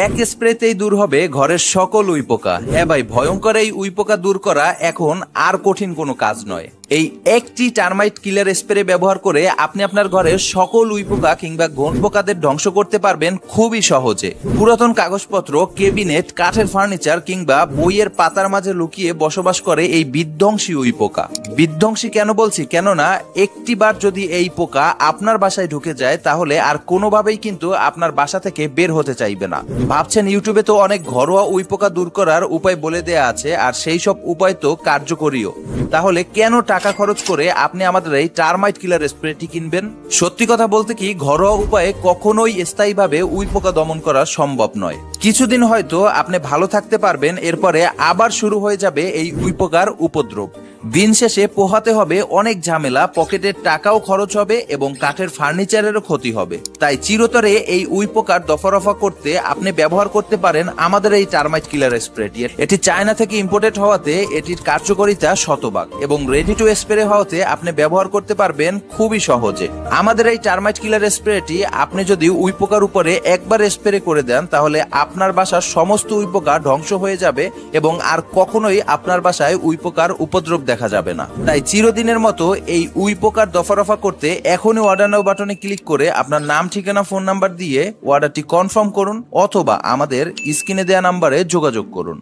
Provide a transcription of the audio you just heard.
এক স্প্রেতেই দূর হবে ঘরের সকল উইপোকা। হ্যাঁ ভাই, ভয়ঙ্কর এই উইপোকা দূর করা এখন আর কঠিন কোনো কাজ নয়। এই একটি টার্মাইট কিলার স্প্রে ব্যবহার করে আপনি আপনার ঘরের সকল উইপোকা কিংবা ঘন পোকাদের ধ্বংস করতে পারবেন খুবই সহজে। পুরাতন কাগজপত্র, কেবিনেট, কাঠের ফার্নিচার কিংবা বইয়ের পাতার মাঝে লুকিয়ে বসবাস করে এই বিধ্বংসী উইপোকা। বিধ্বংসী কেন বলছি? কেননা একটিবার যদি এই পোকা আপনার বাসায় ঢুকে যায় তাহলে আর কোনোভাবেই কিন্তু আপনার বাসা থেকে বের হতে চাইবে না। ভাবছেন ইউটিউবে তো অনেক ঘরোয়া উইপোকা দূর করার উপায় বলে দেয়া আছে, আর সেই সব উপায় তো কার্যকরীও। তাহলে কেন টাকা খরচ করে আপনি আমাদের এই টার্মাইট কিলার স্প্রেটি কিনবেন? সত্যি কথা বলতে কি, ঘরোয়া উপায়ে কখনোই স্থায়ীভাবে উইপোকা দমন করা সম্ভব নয়। কিছুদিন হয়তো আপনি ভালো থাকতে পারবেন, এরপরে আবার শুরু হয়ে যাবে এই উইপোকার উপদ্রব। দিন শেষে পোহাতে হবে অনেক ঝামেলা, পকেটের টাকাও খরচ হবে এবং কাঠের ফার্নিচারেরও ক্ষতি হবে। তাই চিরতরে এই উইপোকার দফারফা করতে আপনি ব্যবহার করতে পারেন আমাদের এই টার্মাইট কিলার স্প্রেটি। এটি চায়না থেকে ইম্পোর্টেড হওয়াতে এটির কার্যকারিতা শতভাগ এবং রেডি টু স্প্রে হওয়াতে আপনি ব্যবহার করতে পারবেন খুবই সহজে। আমাদের এই টার্মাইট কিলার স্প্রেটি আপনি যদি উইপোকার উপরে একবার স্প্রে করে দেন তাহলে আপনার বাসার সমস্ত উইপোকা ধ্বংস হয়ে যাবে এবং আর কখনোই আপনার বাসায় উইপোকার উপদ্রব দেখা যাবে না। তাই চিরদিনের মতো এই উইপোকার দফারফা করতে এখনই অর্ডার নাও বাটনে ক্লিক করে আপনার নাম, ঠিকানা, ফোন নাম্বার দিয়ে অর্ডারটি কনফার্ম করুন অথবা আমাদের স্ক্রিনে দেওয়া নাম্বারে যোগাযোগ করুন।